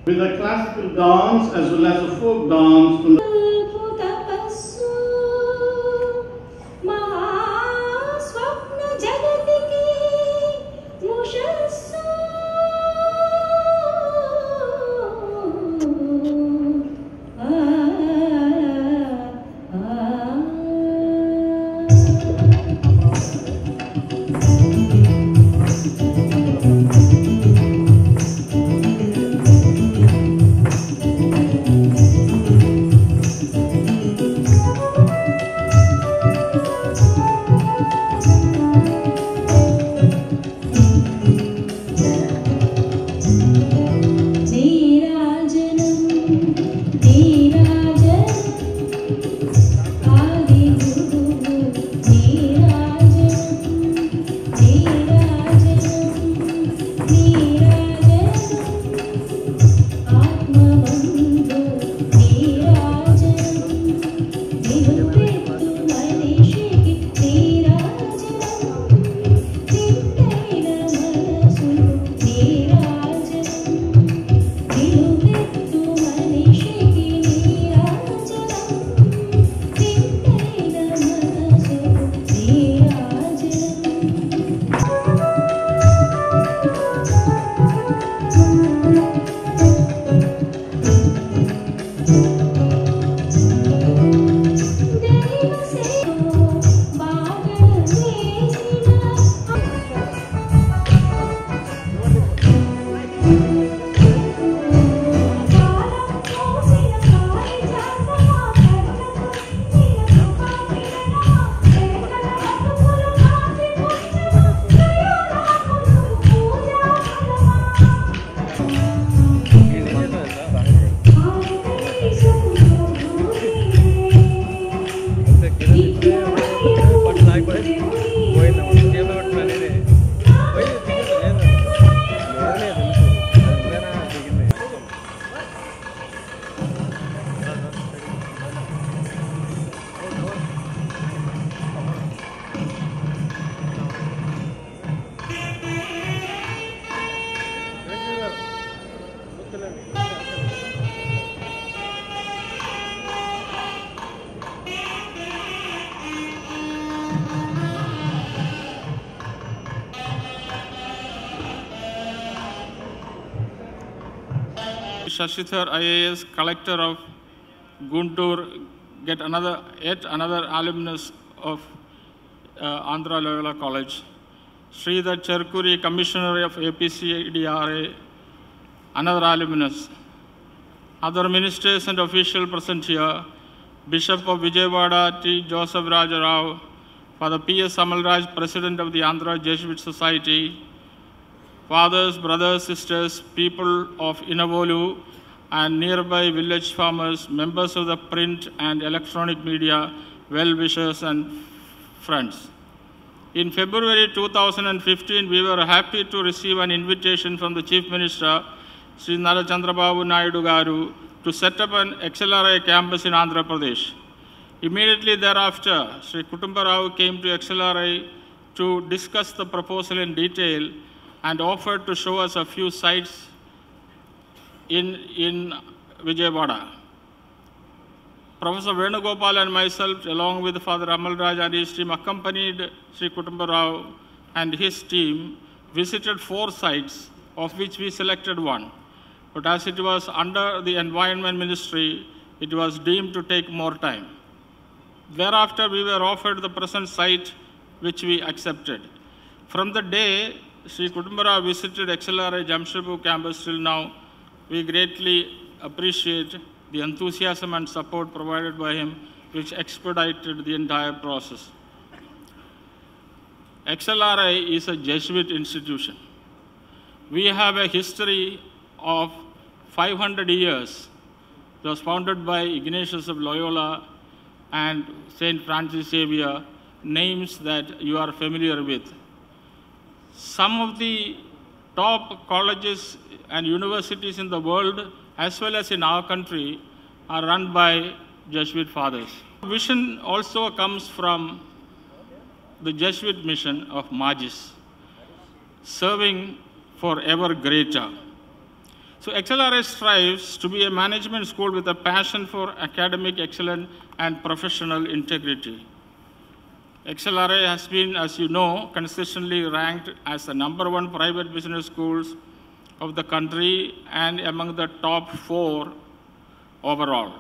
With a classical dance as well as a folk dance from the Shashithar IAS, collector of Guntur, yet another alumnus of Andhra Loyola College. Sridhar Cherkuri, commissioner of APCDRA, another alumnus. Other ministers and officials present here: Bishop of Vijayawada T. Joseph Raja Rao, Father P.S. Amalraj, President of the Andhra Jesuit Society, fathers, brothers, sisters, people of Inavolu and nearby village farmers, members of the print and electronic media, well-wishers and friends. In February 2015, we were happy to receive an invitation from the Chief Minister, Sri Nara Chandrababu Naidu Garu, to set up an XLRI campus in Andhra Pradesh. Immediately thereafter, Sri Kutumba Rao came to XLRI to discuss the proposal in detail and offered to show us a few sites in Vijayawada. Professor Venugopal and myself, along with Father Amal Raj and his team, accompanied Sri Kutumba Rao and his team, visited 4 sites, of which we selected one. But as it was under the Environment Ministry, it was deemed to take more time. Thereafter, we were offered the present site, which we accepted. From the day Sri Kutumba Rao visited XLRI Jamshedpur campus till now, we greatly appreciate the enthusiasm and support provided by him, which expedited the entire process. XLRI is a Jesuit institution. We have a history of 500 years. It was founded by Ignatius of Loyola and Saint Francis Xavier, names that you are familiar with. Some of the top colleges and universities in the world, as well as in our country, are run by Jesuit fathers. Vision also comes from the Jesuit mission of Magis, serving for ever greater. So XLRI strives to be a management school with a passion for academic excellence and professional integrity. XLRI has been, as you know, consistently ranked as the #1 private business schools of the country and among the top 4 overall.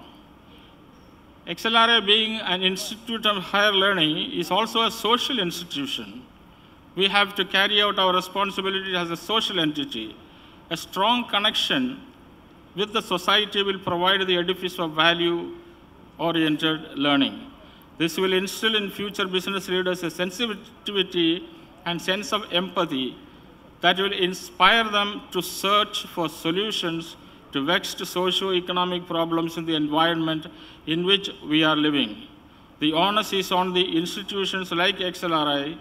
XLRI, being an institute of higher learning, is also a social institution. We have to carry out our responsibility as a social entity. A strong connection with the society will provide the edifice of value-oriented learning. This will instill in future business leaders a sensitivity and sense of empathy that will inspire them to search for solutions to vexed socio-economic problems in the environment in which we are living. The onus is on the institutions like XLRI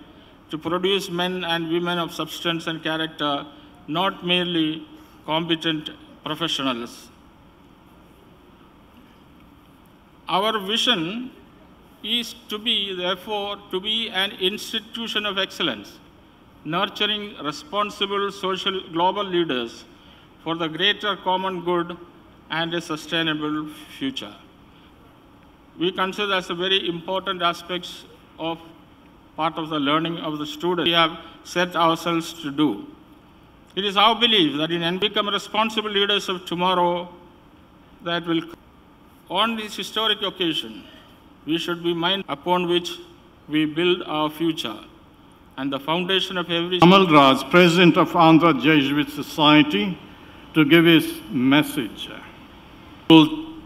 to produce men and women of substance and character, not merely competent professionals. Our vision is to be, therefore, to be an institution of excellence, nurturing responsible social global leaders for the greater common good and a sustainable future. We consider as a very important aspect of part of the learning of the student we have set ourselves to do. It is our belief that in become responsible leaders of tomorrow that will, on this historic occasion, we should be mindful upon which we build our future and the foundation of every... Amal Raj, President of Andhra Jesuit Society, to give his message.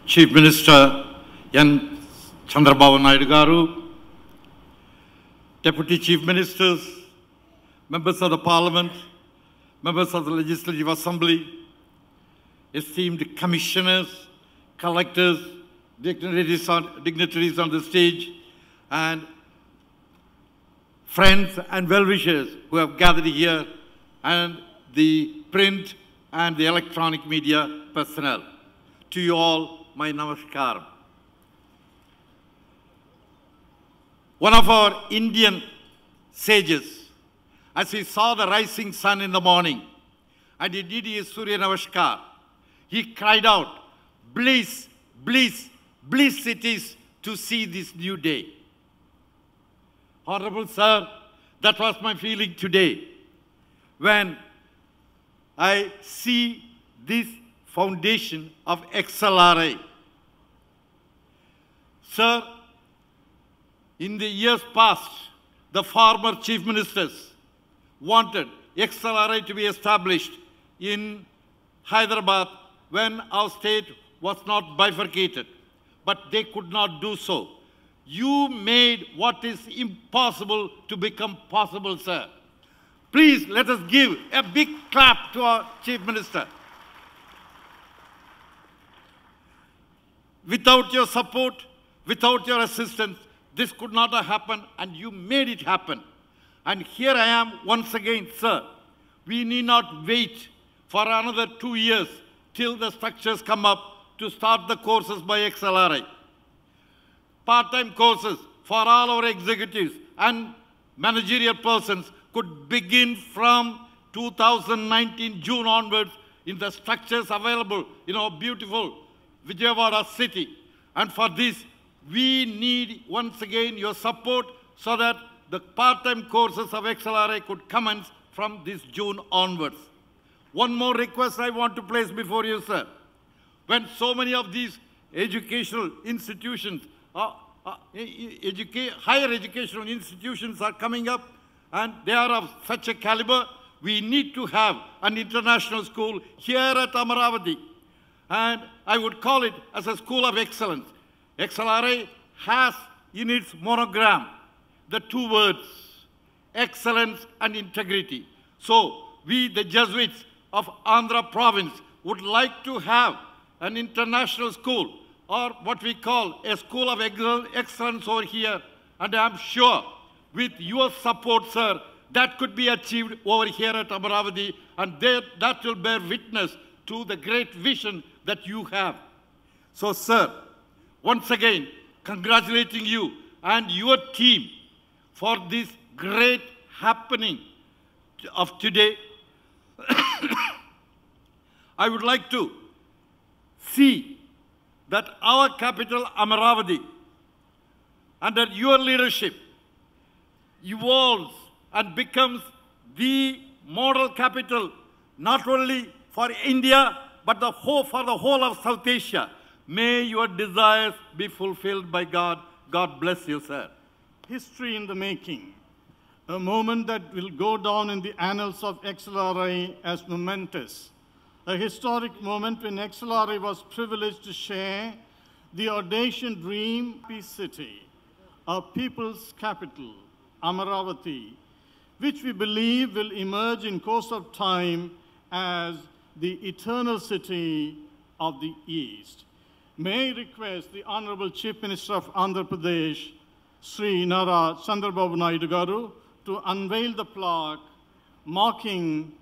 Chief Minister N. Chandrababu Naidu Garu, Deputy Chief Ministers, members of the Parliament, members of the Legislative Assembly, esteemed commissioners, collectors, dignitaries on the stage, and friends and well-wishers who have gathered here, and the print and the electronic media personnel. To you all, my namaskaram. One of our Indian sages, as he saw the rising sun in the morning, and he did his Surya Namaskar, he cried out, "Bliss, bliss, bliss it is to see this new day." Honorable Sir, that was my feeling today when I see this foundation of XLRI. Sir, in the years past, the former chief ministers wanted XLRI to be established in Hyderabad when our state was not bifurcated, but they could not do so. You made what is impossible to become possible, sir. Please let us give a big clap to our Chief Minister. Without your support, without your assistance, this could not have happened, and you made it happen. And here I am once again, sir. We need not wait for another 2 years till the structures come up to start the courses by XLRI. part-time courses for all our executives and managerial persons could begin from 2019 June onwards in the structures available in our beautiful Vijayawada city. And for this, we need once again your support so that the part-time courses of XLRI could commence from this June onwards. One more request I want to place before you, sir. When so many of these educational institutions, higher educational institutions are coming up and they are of such a caliber, we need to have an international school here at Amaravati. And I would call it as a school of excellence. XLRI has in its monogram the two words, excellence and integrity. So we, the Jesuits of Andhra province, would like to have an international school or what we call a school of excellence over here. And I'm sure with your support, sir, that could be achieved over here at Amaravati, and that will bear witness to the great vision that you have. So, sir, once again, congratulating you and your team for this great happening of today. I would like to see that our capital, Amaravati, under your leadership, evolves and becomes the model capital, not only for India, but for the whole of South Asia. May your desires be fulfilled by God. God bless you, sir. History in the making, a moment that will go down in the annals of XLRI as momentous. A historic moment when XLRI was privileged to share the audacious dream of Peace City, our people's capital, Amaravati, which we believe will emerge in course of time as the eternal city of the East. May I request the Honorable Chief Minister of Andhra Pradesh, Sri Nara Chandrababu Naidu Garu, to unveil the plaque marking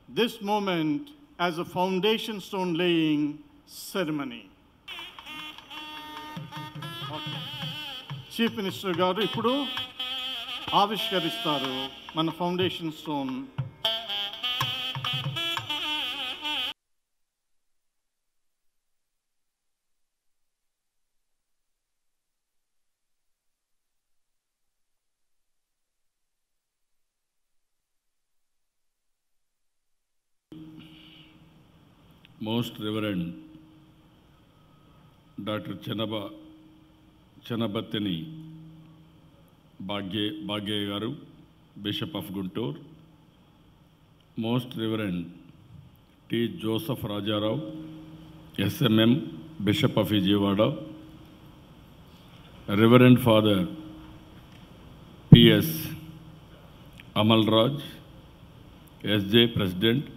this moment as a foundation stone laying ceremony. Chief Minister Garu ippudu ఆవిష్కరిస్తారు మన foundation stone. Most Reverend Dr. Chanabattini Bhagye Garu, Bishop of Guntur, Most Reverend T. Joseph Rajarao, SMM, Bishop of Vijayawada, Reverend Father P.S. Amalraj, SJ President,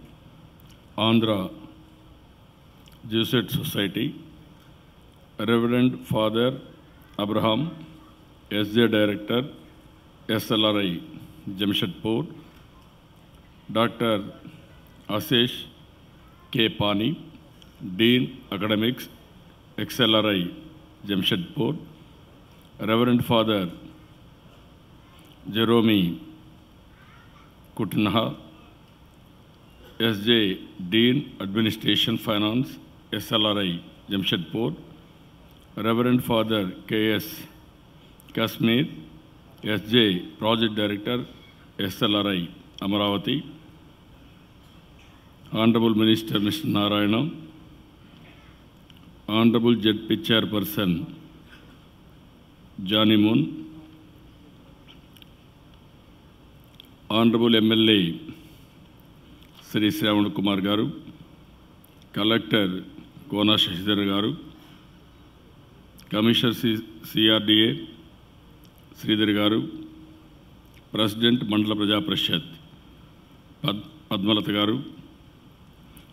Andhra Jesuit Society, Reverend Father Abraham, SJ Director, SLRI, Jamshedpur, Dr. Ashish K. Pani, Dean Academics, XLRI, Jamshedpur, Reverend Father Jerome Kutnaha, SJ Dean Administration Finance, SLRI, Jamshedpur, Reverend Father K.S. Kashmir, SJ Project Director, SLRI, Amaravati, Honorable Minister Mr. Narayana, Honorable ZP Chairperson Johnny Moon, Honorable MLA Sri Sravan Kumar Garu, Collector Kona Shashidhar Garu, Commissioner CRDA Sridhar Garu, President Mandala Praja Parishad Padmalata Garu,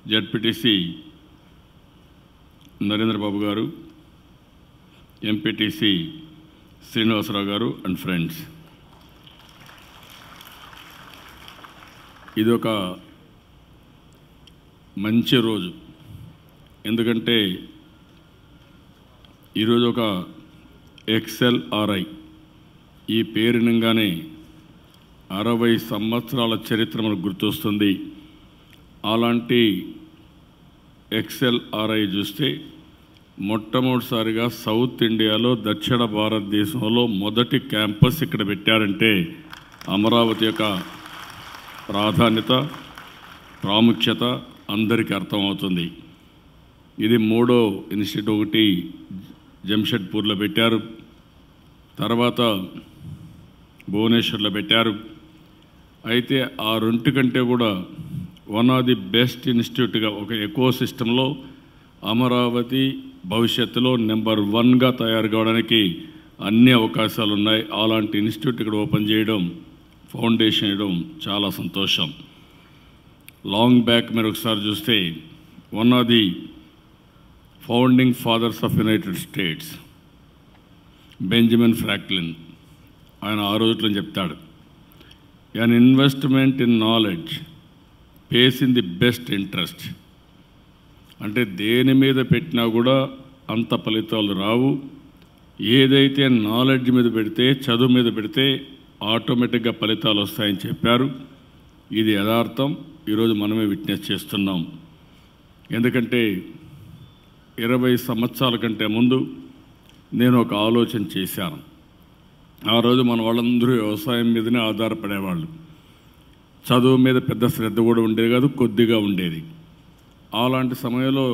ZPTC Narendra Babu Garu, MPTC Srinivasarao Garu and friends. ఇదొక మంచి రోజు, ఎందుకంటే ఈరోజు ఒక XLRI ఈ పేరునంగానే 60 సంవత్సరాల చరిత్ర మనకు గుర్తొస్తుంది. అలాంటి XLRI చూస్తే మొట్టమొదటిసారిగా సౌత్ ఇండియాలో దక్షిణ భారతదేశంలో మొదటి క్యాంపస్ ఇక్కడ పెట్టారంటే అమరావతి యొక్క ప్రాధాన్యత ప్రాముఖ్యత అందరికీ అర్థమవుతుంది. ఇది 3వ ఇన్స్టిట్యూట్, ఒకటి జంషెడ్పూర్లో పెట్టారు, తర్వాత భువనేశ్వర్లో పెట్టారు. అయితే ఆ రెండు కంటే కూడా వన్ ఆఫ్ ది బెస్ట్ ఇన్స్టిట్యూట్గా ఒక ఎకో సిస్టంలో అమరావతి భవిష్యత్తులో నెంబర్ 1గా తయారు కావడానికి అన్ని అవకాశాలు ఉన్నాయి. అలాంటి ఇన్స్టిట్యూట్ ఇక్కడ ఓపెన్ చేయడం, ఫౌండేషన్ వేయడం చాలా సంతోషం. లాంగ్ బ్యాక్ మీరు ఒకసారి చూస్తే one of the founding fathers of United States Benjamin Franklin ఆయన ఆ రోజుల్లో చెప్తాడు, an investment in knowledge pays in the best interest. అంటే దేని మీద పెట్టినా కూడా అంత ఫలితాలు రావు. ఏదైతే నాలెడ్జ్ మీద పెడితే, చదువు మీద పెడితే ఆటోమేటిక్గా ఫలితాలు వస్తాయని చెప్పారు. ఇది యథార్థం. ఈరోజు మనమే విట్నెస్ చేస్తున్నాం. ఎందుకంటే 20 సంవత్సరాల కంటే ముందు నేను ఒక ఆలోచన చేశాను. ఆ రోజు మన వాళ్ళందరూ వ్యవసాయం మీదనే ఆధారపడేవాళ్ళు. చదువు మీద పెద్ద శ్రద్ధ కూడా ఉండేది కాదు, కొద్దిగా ఉండేది. అలాంటి సమయంలో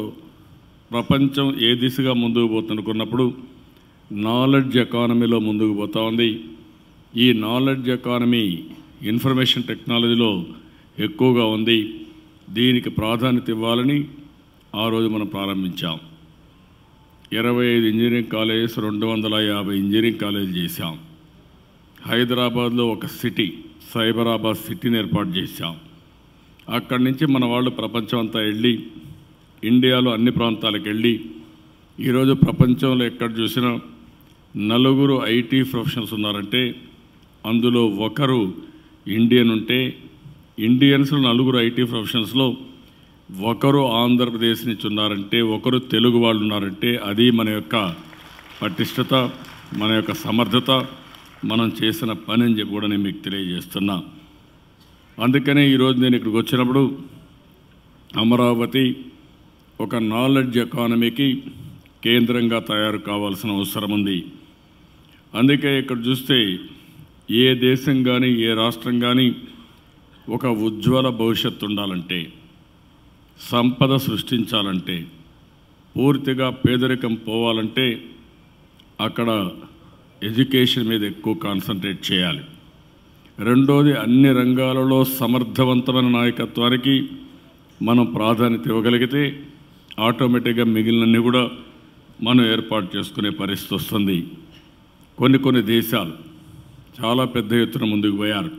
ప్రపంచం ఏ దిశగా ముందుకు పోతుందనుకున్నప్పుడు నాలెడ్జ్ ఎకానమీలో ముందుకు పోతూ ఉంది. ఈ నాలెడ్జ్ ఎకానమీ ఇన్ఫర్మేషన్ టెక్నాలజీలో ఎక్కువగా ఉంది. దీనికి ప్రాధాన్యత ఇవ్వాలని ఆ రోజు మనం ప్రారంభించాం. 25 ఇంజనీరింగ్ కాలేజెస్, 250 ఇంజనీరింగ్ కాలేజీలు చేశాం. హైదరాబాద్లో ఒక సిటీ, సైబరాబాద్ సిటీని ఏర్పాటు చేశాం. అక్కడి నుంచి మన వాళ్ళు ప్రపంచం అంతా వెళ్ళి, ఇండియాలో అన్ని ప్రాంతాలకు వెళ్ళి, ఈరోజు ప్రపంచంలో ఎక్కడ చూసినా 4 ఐటీ ప్రొఫెషనల్స్ ఉన్నారంటే అందులో ఒకరు ఇండియన్ ఉంటే, ఇండియన్స్లో 4 ఐటీ ప్రొఫెషనల్స్లో ఒకరు ఆంధ్రప్రదేశ్ నుంచి ఉన్నారంటే, ఒకరు తెలుగు వాళ్ళు ఉన్నారంటే అది మన యొక్క పటిష్టత, మన యొక్క సమర్థత, మనం చేసిన పని అని చెప్పి కూడా నేను మీకు తెలియజేస్తున్నా. అందుకనే ఈరోజు నేను ఇక్కడికి వచ్చినప్పుడు అమరావతి ఒక నాలెడ్జ్ ఎకానమీకి కేంద్రంగా తయారు కావాల్సిన అవసరం ఉంది. అందుకే ఇక్కడ చూస్తే ఏ దేశం కానీ ఏ రాష్ట్రం కానీ ఒక ఉజ్వల భవిష్యత్తు ఉండాలంటే, సంపద సృష్టించాలంటే, పూర్తిగా పేదరికం పోవాలంటే అక్కడ ఎడ్యుకేషన్ మీద ఎక్కువ కాన్సన్ట్రేట్ చేయాలి. రెండోది, అన్ని రంగాలలో సమర్థవంతమైన నాయకత్వానికి మనం ప్రాధాన్యత ఇవ్వగలిగితే ఆటోమేటిక్గా మిగిలినన్ని కూడా మనం ఏర్పాటు చేసుకునే పరిస్థితి వస్తుంది. కొన్ని దేశాలు చాలా పెద్ద ఎత్తున ముందుకు పోయారు.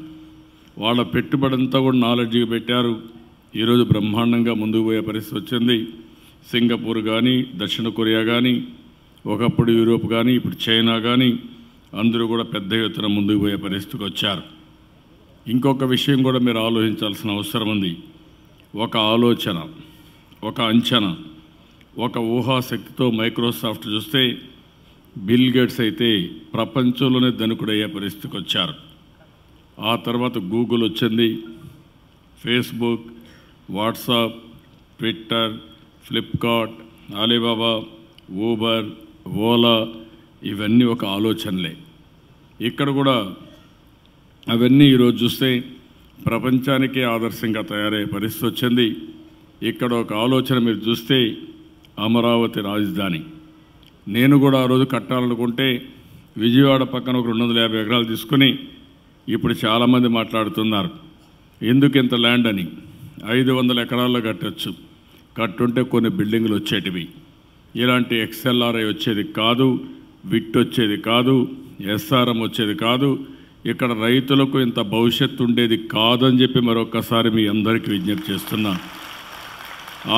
వాళ్ళ పెట్టుబడి అంతా కూడా నాలెడ్జ్కి పెట్టారు. ఈరోజు బ్రహ్మాండంగా ముందుకు పోయే పరిస్థితి వచ్చింది. సింగపూర్ కానీ, దక్షిణ కొరియా కానీ, ఒకప్పుడు యూరోప్ కానీ, ఇప్పుడు చైనా కానీ అందరూ కూడా పెద్ద ఎత్తున ముందుకు పోయే పరిస్థితికి వచ్చారు. ఇంకొక విషయం కూడా మీరు ఆలోచించాల్సిన అవసరం ఉంది. ఒక ఆలోచన, ఒక అంచనా, ఒక ఊహాశక్తితో మైక్రోసాఫ్ట్ చూస్తే బిల్ గేట్స్ అయితే ప్రపంచంలోనే ధనికుడయ్యే పరిస్థితికి వచ్చారు. ఆ తర్వాత గూగుల్ వచ్చింది, Facebook, WhatsApp, Twitter, Flipkart, Alibaba, Uber, Ola, ఇవన్నీ ఒక ఆలోచనలే. ఇక్కడ కూడా అవన్నీ ఈరోజు చూస్తే ప్రపంచానికే ఆదర్శంగా తయారయ్యే పరిస్థితి వచ్చింది. ఇక్కడ ఒక ఆలోచన మీరు చూస్తే అమరావతి రాజధాని. నేను కూడా ఆ రోజు కట్టాలనుకుంటే విజయవాడ పక్కన ఒక 250 ఎకరాలు తీసుకుని, ఇప్పుడు చాలామంది మాట్లాడుతున్నారు ఎందుకు ఇంత ల్యాండ్ అని. 500 ఎకరాల్లో కట్టచ్చు, కట్టుంటే కొన్ని బిల్డింగులు వచ్చేటివి. ఇలాంటి XLRI వచ్చేది కాదు, విట్ వచ్చేది కాదు, SRM వచ్చేది కాదు. ఇక్కడ రైతులకు ఇంత భవిష్యత్తు ఉండేది కాదని చెప్పి మరొకసారి మీ అందరికీ విజ్ఞప్తి చేస్తున్నా.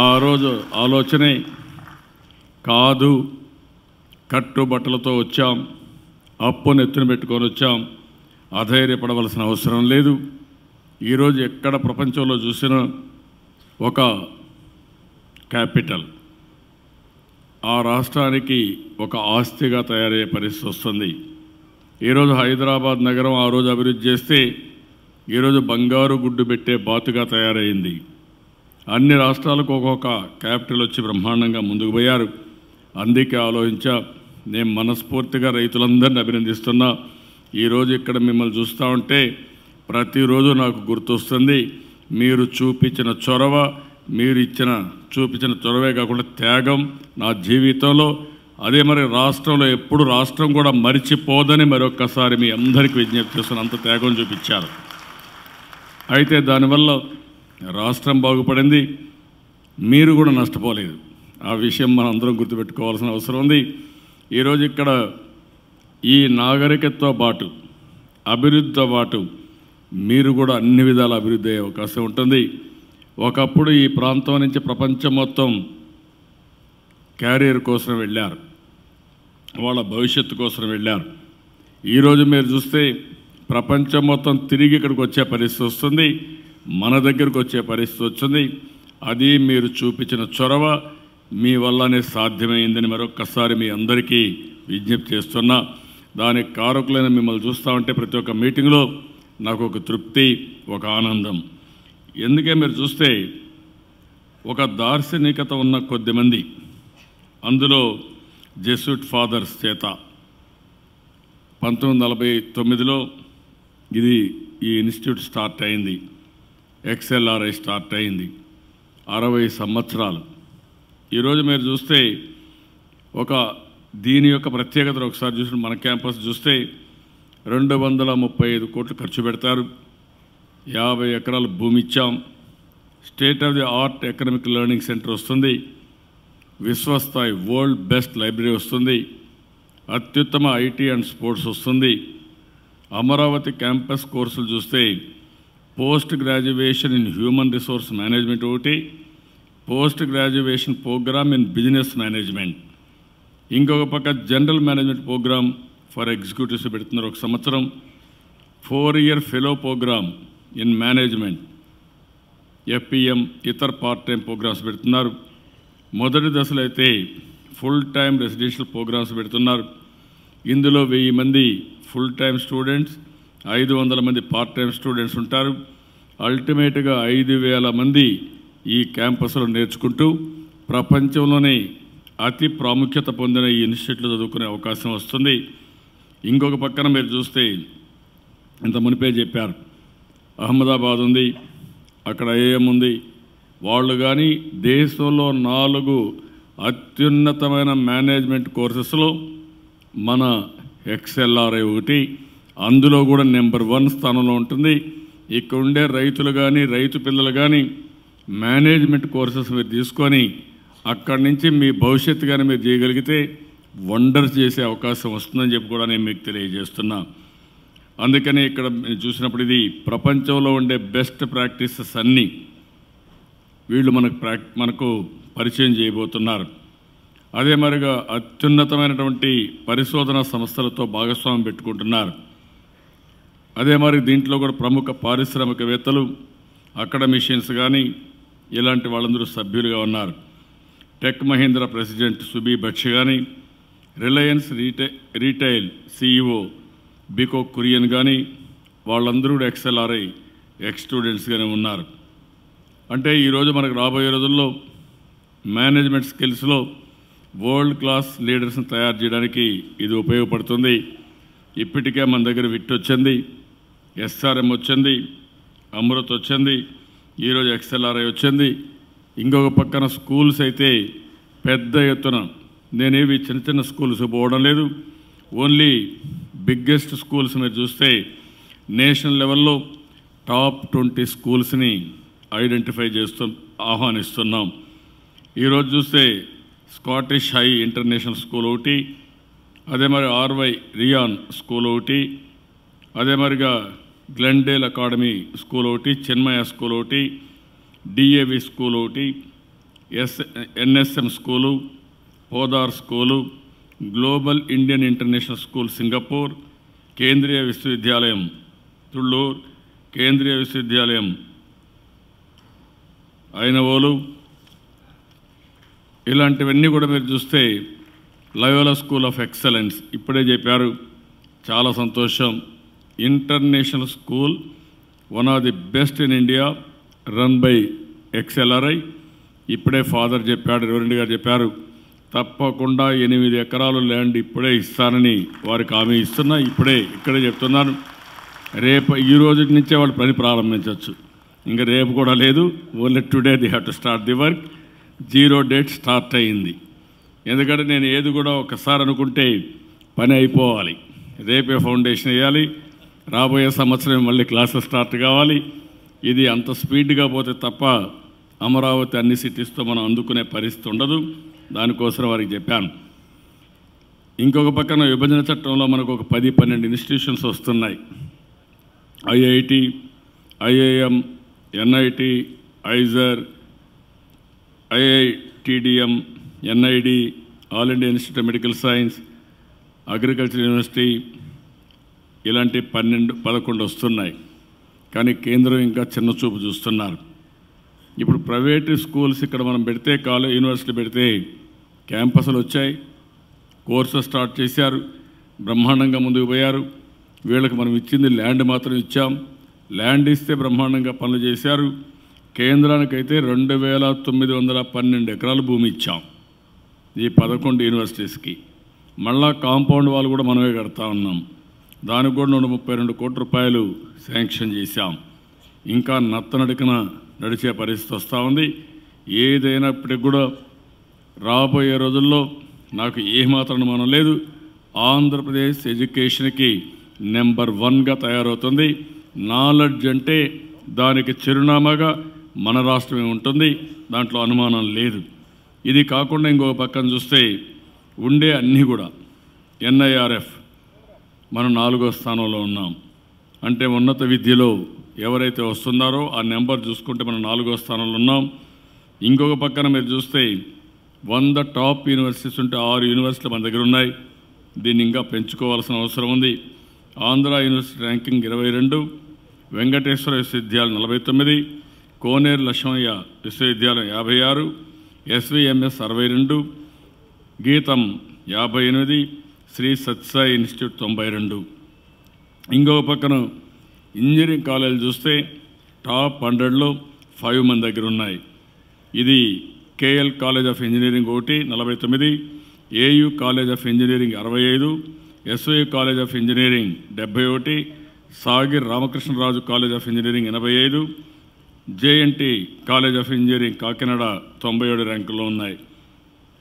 ఆ రోజు ఆలోచనే కాదు, కట్టుబట్టలతో వచ్చాం, అప్పును ఎత్తున పెట్టుకొని వచ్చాం, అధైర్యపడవలసిన అవసరం లేదు. ఈరోజు ఎక్కడ ప్రపంచంలో చూసినా ఒక క్యాపిటల్ ఆ రాష్ట్రానికి ఒక ఆస్తిగా తయారయ్యే పరిస్థితి వస్తుంది. ఈరోజు హైదరాబాద్ నగరం ఆ రోజు అభివృద్ధి చేస్తే ఈరోజు బంగారు గుడ్డు పెట్టే బాతుగా తయారైంది. అన్ని రాష్ట్రాలకు ఒక్కొక్క క్యాపిటల్ వచ్చి బ్రహ్మాండంగా ముందుకు పోయారు. అందుకే ఆలోచించా, నేను మనస్ఫూర్తిగా రైతులందరినీ అభినందిస్తున్నా. ఈరోజు ఇక్కడ మిమ్మల్ని చూస్తూ ఉంటే ప్రతిరోజు నాకు గుర్తొస్తుంది మీరు చూపించిన చొరవ, మీరు చూపించిన చొరవే కాకుండా త్యాగం నా జీవితంలో. అదే మరి రాష్ట్రంలో ఎప్పుడు రాష్ట్రం కూడా మరిచిపోదని మరొక్కసారి మీ అందరికీ విజ్ఞప్తి చేస్తున్న అంత త్యాగం చూపించారు. అయితే దానివల్ల రాష్ట్రం బాగుపడింది, మీరు కూడా నష్టపోలేదు. ఆ విషయం మనం అందరం గుర్తుపెట్టుకోవాల్సిన అవసరం ఉంది. ఈరోజు ఇక్కడ ఈ నాగరికతతో పాటు అభివృద్ధితో పాటు మీరు కూడా అన్ని విధాల అభివృద్ధి అయ్యే అవకాశం ఉంటుంది. ఒకప్పుడు ఈ ప్రాంతం నుంచి ప్రపంచం మొత్తం క్యారియర్ కోసం వెళ్ళారు, వాళ్ళ భవిష్యత్తు కోసం వెళ్ళారు. ఈరోజు మీరు చూస్తే ప్రపంచం మొత్తం తిరిగి ఇక్కడికి వచ్చే పరిస్థితి వస్తుంది, మన దగ్గరకు వచ్చే పరిస్థితి వచ్చింది. అది మీరు చూపించిన చొరవ మీ వల్లనే సాధ్యమైందని మరొక్కసారి మీ అందరికీ విజ్ఞప్తి చేస్తున్నా. దానికి కారకులైన మిమ్మల్ని చూస్తూ ఉంటే ప్రతి ఒక్క మీటింగ్లో నాకు ఒక తృప్తి, ఒక ఆనందం. ఎందుకే మీరు చూస్తే ఒక దార్శనికత ఉన్న కొద్దిమంది, అందులో జెసూట్ ఫాదర్స్ చేత 1949లో ఈ ఇన్స్టిట్యూట్ స్టార్ట్ అయింది, XLRI స్టార్ట్ అయింది. 60 సంవత్సరాలు. ఈరోజు మీరు చూస్తే దీని యొక్క ప్రత్యేకతను ఒకసారి చూసి మన క్యాంపస్ చూస్తే 235 కోట్లు ఖర్చు పెడతారు, 50 ఎకరాల భూమి ఇచ్చాం, state of the art economic learning centre వస్తుంది, విశ్వస్థాయి వరల్డ్ బెస్ట్ లైబ్రరీ వస్తుంది, అత్యుత్తమ ఐటీ అండ్ స్పోర్ట్స్ వస్తుంది. అమరావతి క్యాంపస్ కోర్సులు చూస్తే post graduation in human resource management ఒకటి, post graduation programme in business management, ఇంకొక పక్క general management programme for executives పెడుతున్నారు. ఒక సంవత్సరం 4-year fellow programme in management, FPM, ఇతర పార్ట్ టైం ప్రోగ్రామ్స్ పెడుతున్నారు. మొదటి దశలో అయితే ఫుల్ టైం రెసిడెన్షియల్ ప్రోగ్రామ్స్ పెడుతున్నారు. ఇందులో 1000 మంది ఫుల్ టైం స్టూడెంట్స్, 500 మంది పార్ట్ టైం స్టూడెంట్స్ ఉంటారు. అల్టిమేట్గా 5000 మంది ఈ క్యాంపస్లో నేర్చుకుంటూ ప్రపంచంలోనే అతి ప్రాముఖ్యత పొందిన ఈ ఇన్స్టిట్యూట్లో చదువుకునే అవకాశం వస్తుంది. ఇంకొక పక్కన మీరు చూస్తే ఇంత మునిపే చెప్పారు, అహ్మదాబాద్ ఉంది, అక్కడ IIM ఉంది. వాళ్ళు కానీ దేశంలో 4 అత్యున్నతమైన మేనేజ్మెంట్ కోర్సెస్లో మన XLRI ఒకటి, అందులో కూడా నెంబర్ 1 స్థానంలో ఉంటుంది. ఇక్కడ ఉండే రైతులు కానీ రైతు పిల్లలు కానీ మేనేజ్మెంట్ కోర్సెస్ మీరు తీసుకొని అక్కడి నుంచి మీ భవిష్యత్తు కానీ మీరు చేయగలిగితే వండర్స్ చేసే అవకాశం వస్తుందని చెప్పి కూడా నేను మీకు తెలియజేస్తున్నా. అందుకని ఇక్కడ చూసినప్పుడు ఇది ప్రపంచంలో ఉండే బెస్ట్ ప్రాక్టీసెస్ అన్నీ వీళ్ళు మనకు పరిచయం చేయబోతున్నారు. అదే మరిగా అత్యున్నతమైనటువంటి పరిశోధనా సంస్థలతో భాగస్వామ్యం పెట్టుకుంటున్నారు. అదే మరి దీంట్లో కూడా ప్రముఖ పారిశ్రామికవేత్తలు, అకాడమిషియన్స్ కానీ ఇలాంటి వాళ్ళందరూ సభ్యులుగా ఉన్నారు. టెక్ మహీంద్రా ప్రెసిడెంట్ సుబీ బక్షి కానీ, రిలయన్స్ రీటైల్ CEO బికో కురియన్ కానీ వాళ్ళందరూ కూడా XLRI స్టూడెంట్స్గానే ఉన్నారు. అంటే ఈరోజు మనకు రాబోయే రోజుల్లో మేనేజ్మెంట్ స్కిల్స్లో వరల్డ్ క్లాస్ లీడర్స్ని తయారు చేయడానికి ఇది ఉపయోగపడుతుంది. ఇప్పటికే మన దగ్గర విట్ వచ్చింది, SRM వచ్చింది, అమృత్ వచ్చింది, ఈరోజు XLRI వచ్చింది. ఇంకొక పక్కన స్కూల్స్ అయితే పెద్ద ఎత్తున, నేనేవి చిన్న చిన్న స్కూల్స్ పోవడం లేదు, ఓన్లీ బిగ్గెస్ట్ స్కూల్స్ మీరు చూస్తే నేషనల్ లెవెల్లో టాప్ 20 స్కూల్స్ని ఐడెంటిఫై ఆహ్వానిస్తున్నాం. ఈరోజు చూస్తే స్కాటిష్ హై ఇంటర్నేషనల్ స్కూల్ ఒకటి, అదే మరి RY రియాన్ స్కూల్ ఒకటి, అదే మరిగా గ్లెండేల్ అకాడమీ స్కూల్ ఒకటి, చిన్మయ స్కూల్ ఒకటి, DAV స్కూల్ ఒకటి, NSM school, Podar school, global Indian international school Singapore, Kendriya Vishwavidyalaya తుళ్ళూర్, కేంద్రీయ విశ్వవిద్యాలయం ఐనవోలు, ఇలాంటివన్నీ కూడా మీరు చూస్తే లయోలా స్కూల్ ఆఫ్ ఎక్సలెన్స్ ఇప్పుడే చెప్పారు, చాలా సంతోషం. International school, one of the best in India, run by XLRI. ఇప్పుడే ఫాదర్ చెప్పాడు, రెవరెండ్ గారు చెప్పారు, తప్పకుండా 8 ఎకరాలు ల్యాండ్ ఇప్పుడే ఇస్తానని వారికి హామీ ఇస్తున్నా. ఇక్కడే చెప్తున్నాను, రేపు ఈ రోజు నుంచే వాళ్ళు పని ప్రారంభించవచ్చు. ఇంకా రేపు కూడా లేదు, only today they have to start the work. 0 date start అయ్యింది. ఎందుకంటే నేను ఏది కూడా ఒకసారి అనుకుంటే పని అయిపోవాలి. రేపే ఫౌండేషన్ వేయాలి, రాబోయే సంవత్సరం మళ్ళీ క్లాసెస్ స్టార్ట్ కావాలి. ఇది అంత స్పీడ్గా పోతే తప్ప అమరావతి అన్ని సిటీస్తో మనం అందుకునే పరిస్థితి ఉండదు. దానికోసం వారికి చెప్పాను. ఇంకొక పక్కన విభజన చట్టంలో మనకు ఒక 10-12 ఇన్స్టిట్యూషన్స్ వస్తున్నాయి. IIT, IIM, NIT, IISER, IITDM, NID, all India institute of medical science, agriculture university, ఇలాంటి 12-11 వస్తున్నాయి. కానీ కేంద్రం ఇంకా చిన్న చూపు చూస్తున్నారు. ఇప్పుడు ప్రైవేట్ స్కూల్స్ ఇక్కడ మనం పెడితే, యూనివర్సిటీ పెడితే క్యాంపస్లు వచ్చాయి, కోర్సెస్ స్టార్ట్ చేశారు, బ్రహ్మాండంగా ముందుకు పోయారు. వీళ్ళకి మనం ఇచ్చింది ల్యాండ్ మాత్రం ఇచ్చాం. ల్యాండ్ ఇస్తే బ్రహ్మాండంగా పనులు చేశారు. కేంద్రానికైతే 2912 ఎకరాల భూమి ఇచ్చాం ఈ 11 యూనివర్సిటీస్కి. మళ్ళా కాంపౌండ్ వాళ్ళు కూడా మనమే కడతా ఉన్నాం. దానికి కూడా 132 కోట్ల రూపాయలు శాంక్షన్ చేశాం. ఇంకా నత్తనడికన నడిచే పరిస్థితి వస్తూ ఉంది. ఏదైనా ఇప్పటికి కూడా రాబోయే రోజుల్లో నాకు ఏమాత్రం అనుమానం లేదు, ఆంధ్రప్రదేశ్ ఎడ్యుకేషన్కి నెంబర్ 1గా తయారవుతుంది. నాలెడ్జ్ అంటే దానికి చిరునామాగా మన రాష్ట్రమే ఉంటుంది, దాంట్లో అనుమానం లేదు. ఇది కాకుండా ఇంకొక పక్కన చూస్తే ఉండే అన్నీ కూడా NIRF మనం 4వ స్థానంలో ఉన్నాం. అంటే ఉన్నత విద్యలో ఎవరైతే వస్తున్నారో ఆ నెంబర్ చూసుకుంటే మనం 4వ స్థానంలో ఉన్నాం. ఇంకొక పక్కన మీరు చూస్తే 100 టాప్ యూనివర్సిటీస్ ఉంటే 6 యూనివర్సిటీలు మన దగ్గర ఉన్నాయి. దీన్ని ఇంకా పెంచుకోవాల్సిన అవసరం ఉంది. ఆంధ్ర యూనివర్సిటీ ర్యాంకింగ్ 22, వెంకటేశ్వర విశ్వవిద్యాలయం 49, కోనేరు లక్ష్మయ్య విశ్వవిద్యాలయం 56, SVMS 62, గీతం 58, శ్రీ సత్సాయి ఇన్స్టిట్యూట్ 92. ఇంకొక పక్కన ఇంజనీరింగ్ కాలేజీలు చూస్తే టాప్ 100లో 5 మన దగ్గర ఉన్నాయి. ఇది KL college of engineering 1 49, AU college of engineering 65, SVU college of engineering 71, సాగిర్ Ramakrishnaraju college of engineering 85, JNT college of engineering Kakinada 97 ర్యాంకుల్లో ఉన్నాయి.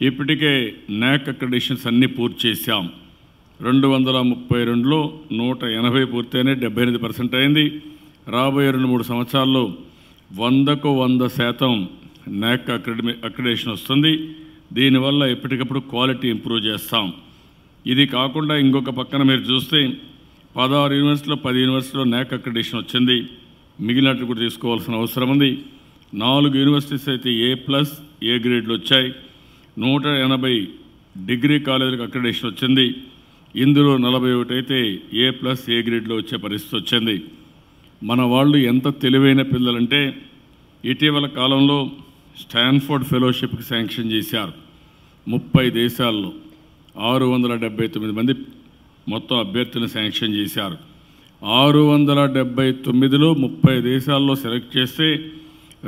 ఇప్పటికే NAC అక్రిడిషన్స్ అన్నీ పూర్తి చేశాం. 232లో 180 పూర్తయినాయి, 78% అయింది. రాబోయే 2-3 సంవత్సరాల్లో 100కు 100% NAC అక్రిడిషన్ వస్తుంది. దీనివల్ల ఎప్పటికప్పుడు క్వాలిటీ ఇంప్రూవ్ చేస్తాం. ఇది కాకుండా ఇంకొక పక్కన మీరు చూస్తే 16 యూనివర్సిటీలో 10 యూనివర్సిటీలో NAC అక్రిడిషన్ వచ్చింది. మిగిలినట్టు కూడా తీసుకోవాల్సిన అవసరం ఉంది. 4 యూనివర్సిటీస్ అయితే A+ గ్రేడ్లు వచ్చాయి. 180 డిగ్రీ కాలేజీలకు అక్రిడిషన్ వచ్చింది. ఇందులో 41 అయితే A+ గ్రేడ్లో వచ్చే పరిస్థితి వచ్చింది. మన వాళ్ళు ఎంత తెలివైన పిల్లలంటే ఇటీవల కాలంలో స్టాన్ఫోర్డ్ ఫెలోషిప్కి శాంక్షన్ చేశారు. 30 దేశాల్లో 679 మంది మొత్తం అభ్యర్థులను శాంక్షన్ చేశారు. 679లో 30 దేశాల్లో సెలెక్ట్ చేస్తే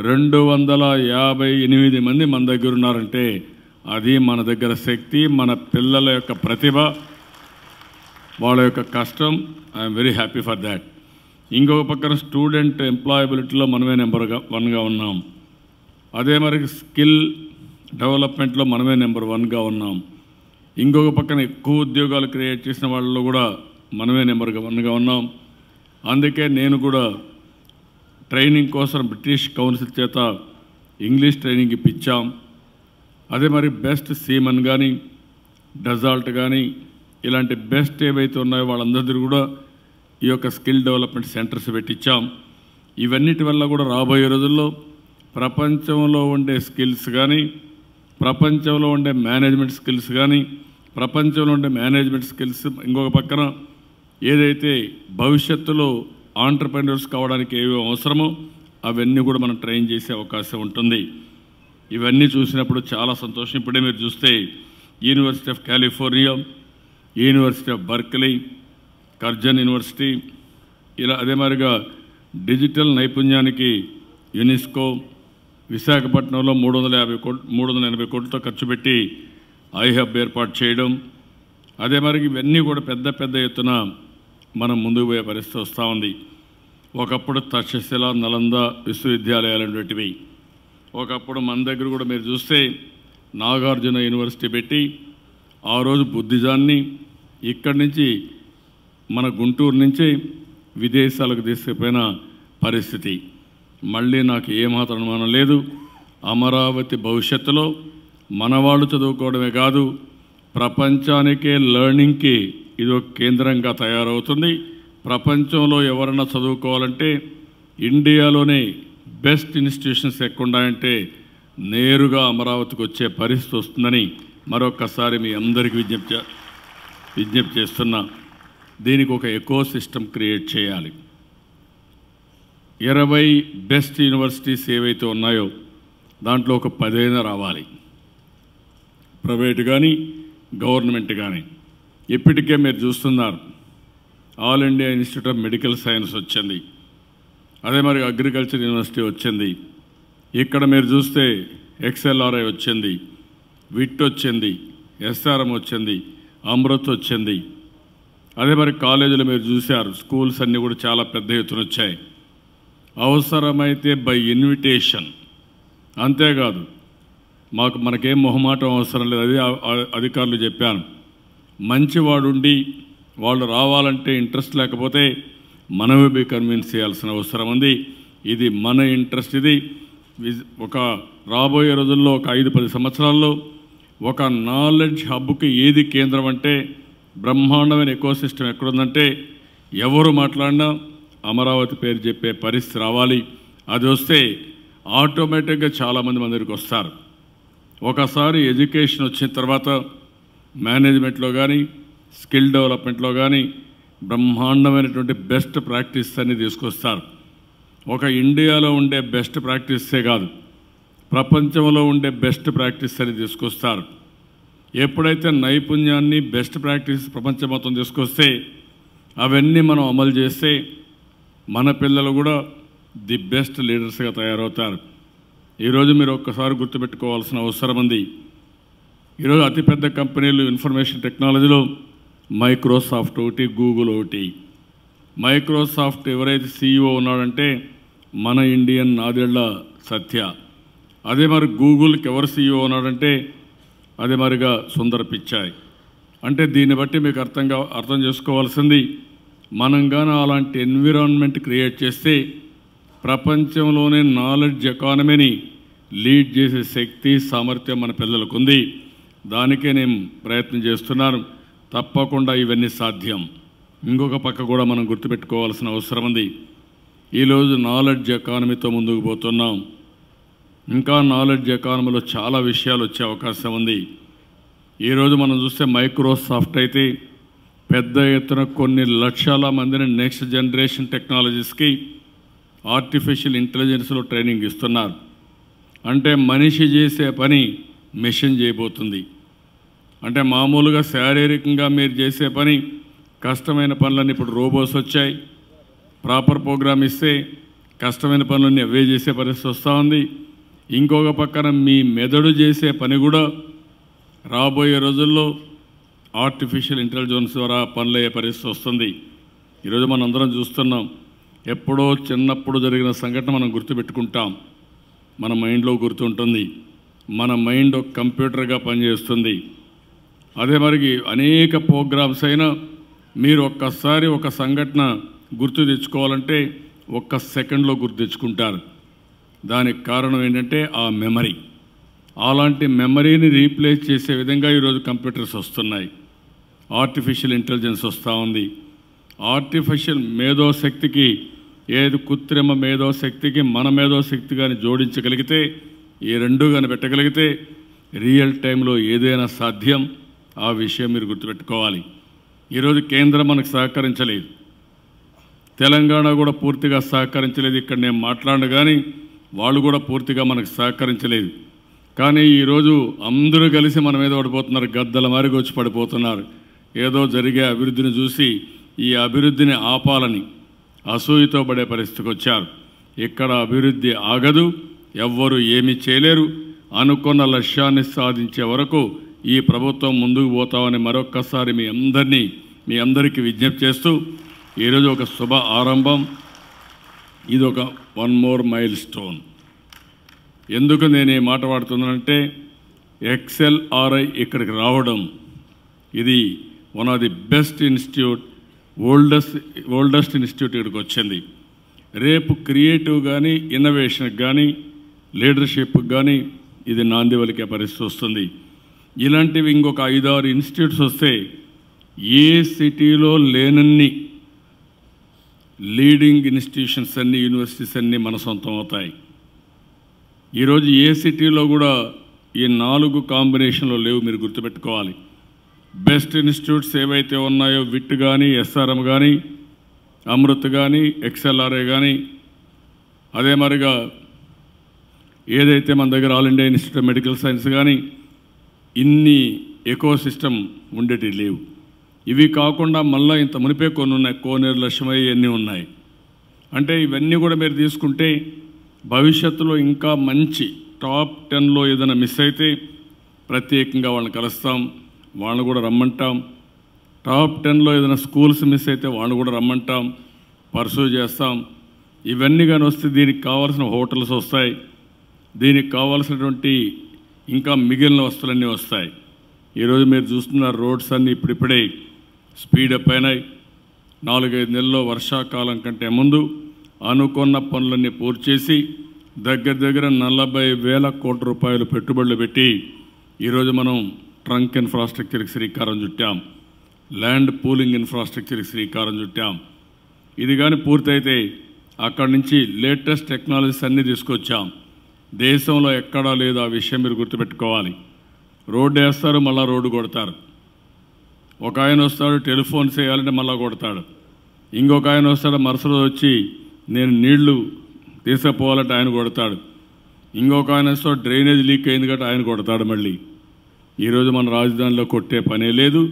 258 మంది మన దగ్గర ఉన్నారంటే అది మన దగ్గర శక్తి, మన పిల్లల యొక్క ప్రతిభ, వాళ్ళ యొక్క కష్టం. I'm very happy for that. ఇంకొక పక్కన స్టూడెంట్ ఎంప్లాయబిలిటీలో మనమే నెంబర్ 1గా ఉన్నాం. అదే మరి స్కిల్ డెవలప్మెంట్లో మనమే నెంబర్ 1గా ఉన్నాం. ఇంకొక పక్కన ఎక్కువ ఉద్యోగాలు క్రియేట్ చేసిన వాళ్ళలో కూడా మనమే నెంబర్ 1గా ఉన్నాం. అందుకే నేను కూడా ట్రైనింగ్ కోసం బ్రిటిష్ కౌన్సిల్ చేత ఇంగ్లీష్ ట్రైనింగ్ ఇప్పించాం. అదే మరి బెస్ట్ సీమన్ కానీ డజాల్ట్ కానీ ఇలాంటి బెస్ట్ ఏవైతే ఉన్నాయో వాళ్ళందరికీ కూడా ఈ యొక్క స్కిల్ డెవలప్మెంట్ సెంటర్స్ పెట్టించాం. ఇవన్నిటి వల్ల కూడా రాబోయే రోజుల్లో ప్రపంచంలో ఉండే స్కిల్స్ కానీ, ప్రపంచంలో ఉండే మేనేజ్మెంట్ స్కిల్స్ కానీ, ప్రపంచంలో ఉండే మేనేజ్మెంట్ స్కిల్స్, ఇంకొక పక్కన ఏదైతే భవిష్యత్తులో ఆంటర్‌ప్రెన్యూర్స్ కావడానికి ఏవి అవసరమో అవన్నీ కూడా మనం ట్రైన్ చేసే అవకాశం ఉంటుంది. ఇవన్నీ చూసినప్పుడు చాలా సంతోషం. ఇప్పుడే మీరు చూస్తే university of California, university of Berkeley, Curzon university, ఇలా అదే మాదిరిగా డిజిటల్ నైపుణ్యానికి యునెస్కో విశాఖపట్నంలో 380 కోట్లతో ఖర్చు పెట్టి ఐహబ్ ఏర్పాటు చేయడం, అదే మరి ఇవన్నీ కూడా పెద్ద పెద్ద ఎత్తున మనం ముందుకు పోయే పరిస్థితి వస్తూ ఉంది. ఒకప్పుడు తక్షశిల, నలంద విశ్వవిద్యాలయాలు అనేటివి. ఒకప్పుడు మన దగ్గర కూడా మీరు చూస్తే నాగార్జున యూనివర్సిటీ పెట్టి ఆ రోజు బుద్ధిజాన్ని ఇక్కడి నుంచి మన గుంటూరు నుంచి విదేశాలకు తీసుకుపోయిన పరిస్థితి. మళ్ళీ నాకు ఏమాత్రం అనుమానం లేదు, అమరావతి భవిష్యత్తులో మనవాళ్ళు చదువుకోవడమే కాదు, ప్రపంచానికే లెర్నింగ్కి ఇది ఒక కేంద్రంగా తయారవుతుంది. ప్రపంచంలో ఎవరన్నా చదువుకోవాలంటే ఇండియాలోనే బెస్ట్ ఇన్స్టిట్యూషన్స్ ఎక్కడున్నాయంటే నేరుగా అమరావతికి వచ్చే పరిస్థితి వస్తుందని మరొకసారి మీ అందరికీ విజ్ఞప్తి చేస్తున్నా. దీనికి ఒక ఎకో సిస్టమ్ క్రియేట్ చేయాలి. 20 బెస్ట్ యూనివర్సిటీస్ ఏవైతే ఉన్నాయో దాంట్లో ఒక 10 రావాలి, ప్రైవేట్ కానీ గవర్నమెంట్ కానీ. ఇప్పటికే మీరు చూస్తున్నారు all India institute of medical science వచ్చింది, అదే మరి అగ్రికల్చర్ యూనివర్సిటీ వచ్చింది, ఇక్కడ మీరు చూస్తే XLRI వచ్చింది, విట్ వచ్చింది, SRM వచ్చింది, అమృత్ వచ్చింది. అదే మరి కాలేజీలు మీరు చూశారు, స్కూల్స్ అన్నీ కూడా చాలా పెద్ద ఎత్తున వచ్చాయి. అవసరమైతే బై ఇన్విటేషన్, అంతేకాదు మనకేం మొహమాటం అవసరం లేదు. అది అధికారులు చెప్పాను, మంచివాడుండి వాళ్ళు రావాలంటే ఇంట్రెస్ట్ లేకపోతే మనమే కన్విన్స్ చేయాల్సిన అవసరం ఉంది. ఇది మన ఇంట్రెస్ట్. ఇది ఒక రాబోయే రోజుల్లో ఒక 5-10 సంవత్సరాల్లో ఒక నాలెడ్జ్ హబ్కి ఏది కేంద్రం అంటే బ్రహ్మాండమైన ఎకో సిస్టమ్ ఎక్కడుందంటే ఎవరు మాట్లాడినా అమరావతి పేరు చెప్పే పరిస్థితి రావాలి. అది వస్తే ఆటోమేటిక్గా చాలామంది మన దగ్గరికి వస్తారు. ఒకసారి ఎడ్యుకేషన్ వచ్చిన తర్వాత మేనేజ్మెంట్లో కానీ స్కిల్ డెవలప్మెంట్లో కానీ బ్రహ్మాండమైనటువంటి బెస్ట్ ప్రాక్టీస్ అన్ని తీసుకొస్తారు. ఒక ఇండియాలో ఉండే బెస్ట్ ప్రాక్టీసే కాదు, ప్రపంచంలో ఉండే బెస్ట్ ప్రాక్టీస్ అని తీసుకొస్తారు. ఎప్పుడైతే నైపుణ్యాన్ని బెస్ట్ ప్రాక్టీస్ ప్రపంచం మొత్తం తీసుకొస్తే అవన్నీ మనం అమలు చేస్తే మన పిల్లలు కూడా ది బెస్ట్ లీడర్స్గా తయారవుతారు. ఈరోజు మీరు ఒక్కసారి గుర్తుపెట్టుకోవాల్సిన అవసరం ఉంది. ఈరోజు అతిపెద్ద కంపెనీలు ఇన్ఫర్మేషన్ టెక్నాలజీలో మైక్రోసాఫ్ట్ ఒకటి, గూగుల్ ఒకటి. మైక్రోసాఫ్ట్ ఎవరైతే CEO ఉన్నాడంటే మన ఇండియన్ నాదెళ్ల సత్య. అదే మరి గూగుల్కి ఎవరు CEO ఉన్నాడంటే అదే మరిగా సుందర్ పిచాయ్. అంటే దీన్ని బట్టి మీకు అర్థం చేసుకోవాల్సింది, మనం కానీ అలాంటి ఎన్విరాన్మెంట్ క్రియేట్ చేస్తే ప్రపంచంలోనే నాలెడ్జ్ ఎకానమీని లీడ్ చేసే శక్తి సామర్థ్యం మన పిల్లలకు ఉంది. దానికే నేను ప్రయత్నం చేస్తున్నాను. తప్పకుండా ఇవన్నీ సాధ్యం. ఇంకొక పక్క కూడా మనం గుర్తుపెట్టుకోవాల్సిన అవసరం ఉంది. ఈరోజు నాలెడ్జ్ ఎకానమీతో ముందుకు పోతున్నాం. ఇంకా నాలెడ్జ్ ఎకానమీలో చాలా విషయాలు వచ్చే అవకాశం ఉంది. ఈరోజు మనం చూస్తే మైక్రోసాఫ్ట్ అయితే పెద్ద ఎత్తున కొన్ని లక్షల మందిని నెక్స్ట్ జనరేషన్ టెక్నాలజీస్కి ఆర్టిఫిషియల్ ఇంటెలిజెన్స్లో ట్రైనింగ్ ఇస్తున్నారు. అంటే మనిషి చేసే పని మెషిన్ చేయబోతుంది. అంటే మామూలుగా శారీరకంగా మీరు చేసే పని, కష్టమైన పనులన్నీ ఇప్పుడు రోబోస్ వచ్చాయి. ప్రాపర్ ప్రోగ్రామ్ ఇస్తే కష్టమైన పనులన్నీ అవే చేసే పరిస్థితి వస్తూ ఉంది. ఇంకొక పక్కన మీ మెదడు చేసే పని కూడా రాబోయే రోజుల్లో ఆర్టిఫిషియల్ ఇంటెలిజెన్స్ ద్వారా పనులయ్యే పరిస్థితి వస్తుంది. ఈరోజు మనం అందరం చూస్తున్నాం. ఎప్పుడో చిన్నప్పుడు జరిగిన సంఘటన మనం గుర్తుపెట్టుకుంటాం, మన మైండ్లో గుర్తుంటుంది. మన మైండ్ ఒక కంప్యూటర్గా పనిచేస్తుంది. అదే మరికి అనేక ప్రోగ్రామ్స్ అయినా మీరు ఒక్కసారి ఒక సంఘటన గుర్తు తెచ్చుకోవాలంటే 1 సెకండ్లో గుర్తు తెచ్చుకుంటారు. దానికి కారణం ఏంటంటే ఆ మెమరీ. అలాంటి మెమరీని రీప్లేస్ చేసే విధంగా ఈరోజు కంప్యూటర్స్ వస్తున్నాయి, ఆర్టిఫిషియల్ ఇంటెలిజెన్స్ వస్తూ ఉంది. ఆర్టిఫిషియల్ మేధోశక్తికి, ఏది కృత్రిమ మేధోశక్తికి మన మేధోశక్తి కానీ జోడించగలిగితే, ఈ రెండు కానీ పెట్టగలిగితే రియల్ టైంలో ఏదైనా సాధ్యం. ఆ విషయం మీరు గుర్తుపెట్టుకోవాలి. ఈరోజు కేంద్రం మనకు సహకరించలేదు, తెలంగాణ కూడా పూర్తిగా సహకరించలేదు. ఇక్కడ నేను మాట్లాడను కానీ వాళ్ళు కూడా పూర్తిగా మనకు సహకరించలేదు. కానీ ఈరోజు అందరూ కలిసి మన మీద పడిపోతున్నారు, గద్దల మారికి వచ్చి పడిపోతున్నారు. ఏదో జరిగే అభివృద్ధిని చూసి ఈ అభివృద్ధిని ఆపాలని అసూయతో పడే పరిస్థితికి వచ్చారు. ఇక్కడ అభివృద్ధి ఆగదు, ఎవ్వరూ ఏమీ చేయలేరు. అనుకున్న లక్ష్యాన్ని సాధించే వరకు ఈ ప్రభుత్వం ముందుకు పోతామని మరొక్కసారి మీ అందరికీ విజ్ఞప్తి చేస్తూ ఈరోజు ఒక శుభ ఆరంభం. ఇది ఒక 1 more milestone. ఎందుకు నేను ఈ మాట వాడుతున్నానంటే XLRI ఇక్కడికి రావడం, ఇది one of the best institute, oldest institute ఇక్కడికి వచ్చింది. రేపు క్రియేటివ్ కానీ ఇన్నోవేషన్కి కానీ లీడర్షిప్కి కానీ ఇది నాంది పలికే పరిస్థితి వస్తుంది. ఇలాంటివి ఇంకొక 5-6 ఇన్స్టిట్యూట్స్ వస్తే ఏ సిటీలో లేనన్ని లీడింగ్ ఇన్స్టిట్యూషన్స్ అన్నీ, యూనివర్సిటీస్ అన్నీ మన సొంతం అవుతాయి. ఈరోజు ఏ సిటీలో కూడా ఈ 4 కాంబినేషన్లో లేవు, మీరు గుర్తుపెట్టుకోవాలి. బెస్ట్ ఇన్స్టిట్యూట్స్ ఏవైతే ఉన్నాయో విట్ కానీ, SRM కానీ, అమృత్ కానీ, XLRI కానీ, అదే మరిగా ఏదైతే మన దగ్గర all India institute of medical science కానీ, ఇన్ని ఎకో సిస్టమ్ ఉండేటివి లేవు. ఇవి కాకుండా మళ్ళీ ఇంత మునిపే కొన్ని ఉన్నాయి, కోనేరు లక్ష్మయ్య ఇవన్నీ ఉన్నాయి. అంటే ఇవన్నీ కూడా మీరు తీసుకుంటే భవిష్యత్తులో ఇంకా మంచి టాప్ 10లో ఏదైనా మిస్ అయితే ప్రత్యేకంగా వాళ్ళని కలుస్తాం, వాళ్ళని కూడా రమ్మంటాం. టాప్ 10లో ఏదైనా స్కూల్స్ మిస్ అయితే వాళ్ళని కూడా రమ్మంటాం, పర్సూ చేస్తాం. ఇవన్నీ కానీ వస్తే దీనికి కావాల్సిన హోటల్స్ వస్తాయి, దీనికి కావాల్సినటువంటి ఇంకా మిగిలిన వస్తువులన్నీ వస్తాయి. ఈరోజు మీరు చూస్తున్న రోడ్స్ అన్నీ ఇప్పుడిప్పుడే స్పీడప్ అయినాయి. 4-5 నెలల్లో వర్షాకాలం కంటే ముందు అనుకున్న పనులన్నీ పూర్తి చేసి దగ్గర 40,000 కోట్ల రూపాయలు పెట్టుబడులు పెట్టి ఈరోజు మనం ట్రంక్ ఇన్ఫ్రాస్ట్రక్చర్కి శ్రీకారం చుట్టాం, ల్యాండ్ పూలింగ్ ఇన్ఫ్రాస్ట్రక్చర్కి శ్రీకారం చుట్టాం. ఇది కానీ పూర్తయితే అక్కడి నుంచి లేటెస్ట్ టెక్నాలజీస్ అన్నీ తీసుకొచ్చాం. దేశంలో ఎక్కడా లేదు, ఆ విషయం మీరు గుర్తుపెట్టుకోవాలి. రోడ్డు వేస్తారు, మళ్ళీ రోడ్డు కొడతారు. ఒక ఆయన వస్తాడు టెలిఫోన్ చేయాలంటే మళ్ళీ కొడతాడు. ఇంకొక ఆయన వస్తాడు మరుసటి వచ్చి నేను నీళ్లు తీసుకుపోవాలంటే ఆయన కొడతాడు. ఇంకొక ఆయన వస్తాడు డ్రైనేజ్ లీక్ అయింది కాబట్టి ఆయన కొడతాడు మళ్ళీ. ఈరోజు మన రాజధానిలో కొట్టే పనే లేదు.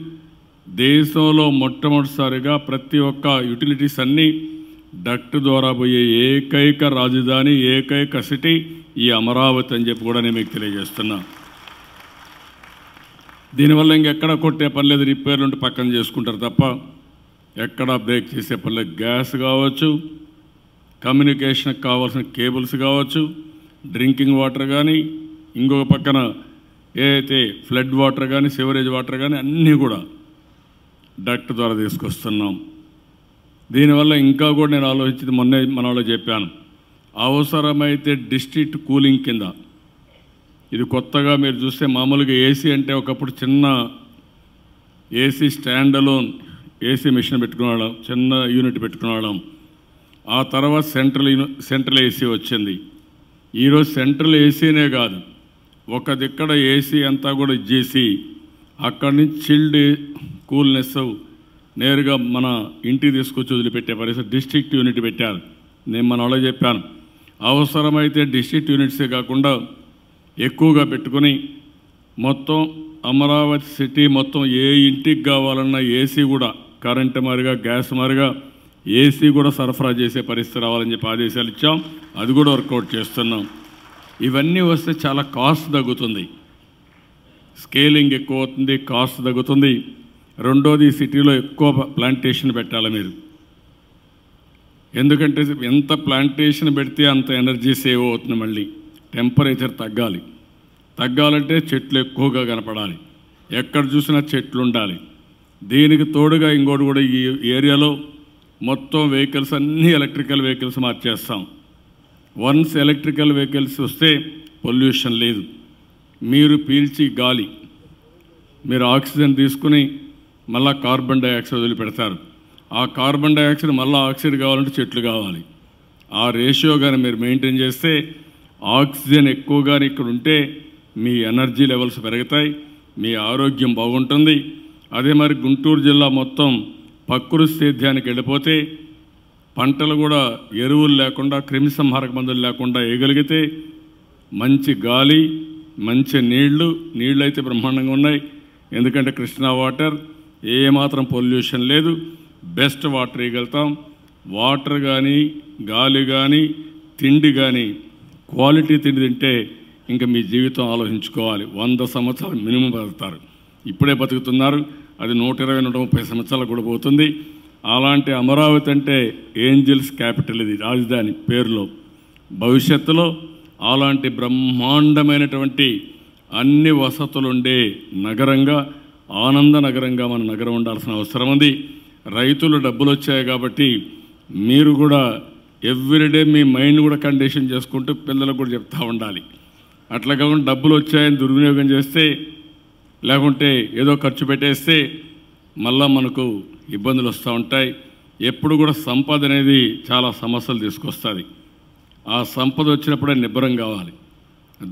దేశంలో మొట్టమొదటిసారిగా ప్రతి ఒక్క యూటిలిటీస్ అన్నీ డక్ట్ ద్వారా పోయే ఏకైక రాజధాని, ఏకైక సిటీ ఈ అమరావతి అని చెప్పి కూడా నేను మీకు తెలియజేస్తున్నా. దీనివల్ల ఇంకెక్కడ కొట్టే పని లేదు, రిపేర్లు ఉంటే పక్కన చేసుకుంటారు తప్ప ఎక్కడా బ్రేక్ చేసే పని లేదు. గ్యాస్ కావచ్చు, కమ్యూనికేషన్కి కావాల్సిన కేబుల్స్ కావచ్చు, డ్రింకింగ్ వాటర్ కానీ, ఇంకొక పక్కన ఏదైతే ఫ్లడ్ వాటర్ కానీ, సివరేజ్ వాటర్ కానీ అన్నీ కూడా డక్ట్ ద్వారా తీసుకొస్తున్నాం. దీనివల్ల ఇంకా కూడా నేను ఆలోచించింది మొన్నే మనలో చెప్పాను, అవసరమైతే డిస్ట్రిక్ట్ కూలింగ్ కింద, ఇది కొత్తగా మీరు చూస్తే మామూలుగా ఏసీ అంటే ఒకప్పుడు చిన్న AC stand alone AC machine పెట్టుకునేవాళ్ళం, చిన్న యూనిట్ పెట్టుకునేవాళ్ళం. ఆ తర్వాత సెంట్రల్ ఏసీ వచ్చింది. ఈరోజు సెంట్రల్ ఏసీనే కాదు, ఒక దిక్కడ ఏసీ అంతా కూడా ఇచ్చేసి అక్కడి నుంచి చిల్డ్ కూల్నెస్ నేరుగా మన ఇంటికి తీసుకొచ్చి వదిలిపెట్టే పరిస్థితి డిస్ట్రిక్ట్ యూనిట్ పెట్టారు. నేను మన వాళ్ళకి చెప్పాను, అవసరమైతే డిస్ట్రిక్ట్ యూనిట్సే కాకుండా ఎక్కువగా పెట్టుకొని మొత్తం అమరావతి సిటీ మొత్తం ఏ ఇంటికి కావాలన్నా ఏసీ కూడా కరెంటు మారిగా గ్యాస్ మారిగా ఏసీ కూడా సరఫరా చేసే పరిస్థితి రావాలని చెప్పి ఆదేశాలు ఇచ్చాం. అది కూడా వర్కౌట్ చేస్తున్నాం. ఇవన్నీ వస్తే చాలా కాస్ట్ తగ్గుతుంది, స్కేలింగ్ ఎక్కువ అవుతుంది, కాస్ట్ తగ్గుతుంది. రెండోది సిటీలో ఎక్కువ ప్లాంటేషన్ పెట్టాలి మీరు, ఎందుకంటే ఎంత ప్లాంటేషన్ పెడితే అంత ఎనర్జీ సేవ్ అవుతుంది. మళ్ళీ టెంపరేచర్ తగ్గాలంటే చెట్లు ఎక్కువగా కనపడాలి, ఎక్కడ చూసినా చెట్లు ఉండాలి. దీనికి తోడుగా ఇంకోటి కూడా ఈ ఏరియాలో మొత్తం వెహికల్స్ అన్నీ ఎలక్ట్రికల్ వెహికల్స్ మార్చేస్తాం. వన్స్ ఎలక్ట్రికల్ వెహికల్స్ వస్తే పొల్యూషన్ లేదు. మీరు పీల్చి గాలి, మీరు ఆక్సిజన్ తీసుకుని మళ్ళీ కార్బన్ డైఆక్సైడ్ వదిలిపెడతారు. ఆ కార్బన్ డైఆక్సైడ్ మళ్ళీ ఆక్సిజన్ కావాలంటే చెట్లు కావాలి. ఆ రేషియో కానీ మీరు మెయింటైన్ చేస్తే ఆక్సిజన్ ఎక్కువగానే ఇక్కడ ఉంటే మీ ఎనర్జీ లెవెల్స్ పెరుగుతాయి, మీ ఆరోగ్యం బాగుంటుంది. అదే మరి గుంటూరు జిల్లా మొత్తం ప్రకృతి సేద్యానికి వెళ్ళిపోతే పంటలు కూడా ఎరువులు లేకుండా క్రిమిసంహారక మందులు లేకుండా వేయగలిగితే మంచి గాలి, మంచి నీళ్లు అయితే బ్రహ్మాండంగా ఉన్నాయి. ఎందుకంటే కృష్ణా వాటర్ ఏమాత్రం పొల్యూషన్ లేదు, బెస్ట్ వాటర్ ఇవ్వగలుగుతాం. వాటర్ కానీ గాలి కానీ తిండి కానీ క్వాలిటీ తిండి తింటే ఇంకా మీ జీవితం ఆలోచించుకోవాలి. 100 సంవత్సరాలు మినిమం బతుకుతారు. ఇప్పుడే బతుకుతున్నారు, అది 120-130 సంవత్సరాలు కూడా పోతుంది. అలాంటి అమరావతి అంటే ఏంజల్స్ క్యాపిటల్, ఇది రాజధాని పేరులో. భవిష్యత్తులో అలాంటి బ్రహ్మాండమైనటువంటి అన్ని వసతులుండే నగరంగా, ఆనంద నగరంగా మన నగరం ఉండాల్సిన అవసరం ఉంది. రైతులు డబ్బులు వచ్చాయి కాబట్టి మీరు కూడా ఎవ్రీడే మీ మైండ్ కూడా కండిషన్ చేసుకుంటూ పిల్లలకు కూడా చెప్తూ ఉండాలి. అట్లా కాకుండా డబ్బులు వచ్చాయని దుర్వినియోగం చేస్తే, లేకుంటే ఏదో ఖర్చు పెట్టేస్తే మళ్ళా మనకు ఇబ్బందులు వస్తూ ఉంటాయి. ఎప్పుడు కూడా సంపద అనేది చాలా సమస్యలు తీసుకొస్తుంది. ఆ సంపద వచ్చినప్పుడే నిబ్బరం కావాలి,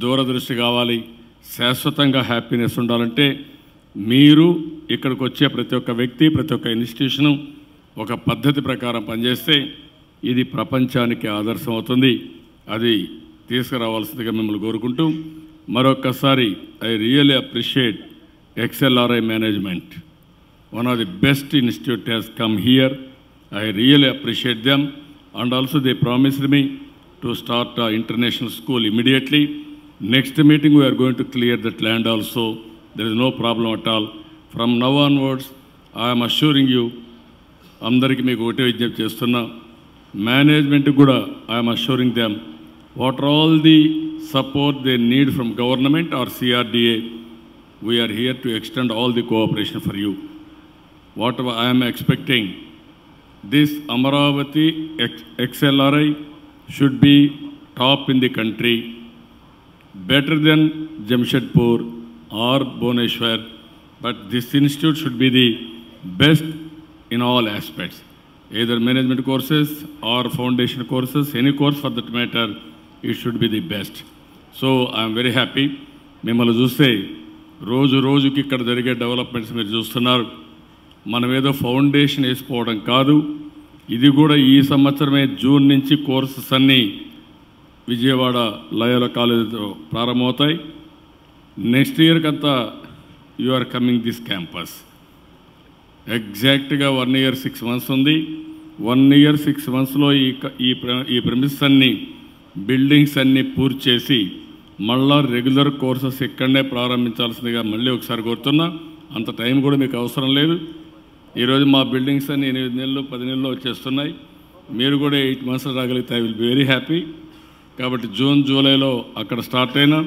దూరదృష్టి కావాలి. శాశ్వతంగా హ్యాపీనెస్ ఉండాలంటే మీరు ఇక్కడికి వచ్చే ప్రతి ఒక్క వ్యక్తి, ప్రతి ఒక్క ఇన్స్టిట్యూషను ఒక పద్ధతి ప్రకారం పనిచేస్తే ఇది ప్రపంచానికి ఆదర్శం అవుతుంది. అది తీసుకురావాల్సిందిగా మిమ్మల్ని కోరుకుంటూ మరొక్కసారి I really appreciate XLRI management. One of the best institute has come here. I really appreciate them, and also they promised me to start an international school immediately. Next meeting we are going to clear that land also. There is no problem at all. From now onwards, I am assuring you, అందరికీ మీకు ఒకటే విజ్ఞప్తి చేస్తున్నా, management కూడా I am assuring them what are all the support they need from government or CRDA, we are here to extend all the cooperation for you. Whatever I am expecting, this Amaravati XLRI should be top in the country, better than Jamshedpur or Bhubaneswar, but this institute should be the best in all aspects, either management courses or foundation courses, any course for that matter, it should be the best. So I am very happy. మిమ్మల్ని చూస్తే రోజు రోజుకి ఇక్కడ జరిగే developments మీరు చూస్తున్నారు. మనం ఏదో ఫౌండేషన్ వేసుకోవడం కాదు, ఇది కూడా ఈ సంవత్సరమే జూన్ నుంచి కోర్సెస్ అన్నీ విజయవాడ లయోలా కాలేజీతో ప్రారంభమవుతాయి. నెక్స్ట్ ఇయర్కి అంతా you are coming this campus. ఎగ్జాక్ట్గా 1 year 6 months ఉంది. 1 year 6 monthsలో ఈ ప్రెమిసెస్ అన్నీ, బిల్డింగ్స్ అన్నీ పూర్తి చేసి మళ్ళా రెగ్యులర్ కోర్సెస్ ఇక్కడనే ప్రారంభించాల్సిందిగా మళ్ళీ ఒకసారి కోరుతున్నా. అంత టైం కూడా మీకు అవసరం లేదు. ఈరోజు మా బిల్డింగ్స్ అన్ని 8 నెలలు 10 నెలల్లో వచ్చేస్తున్నాయి. మీరు కూడా 8 months రాగలిగితే I will be very happy. కాబట్టి జూన్ జూలైలో అక్కడ స్టార్ట్ అయినా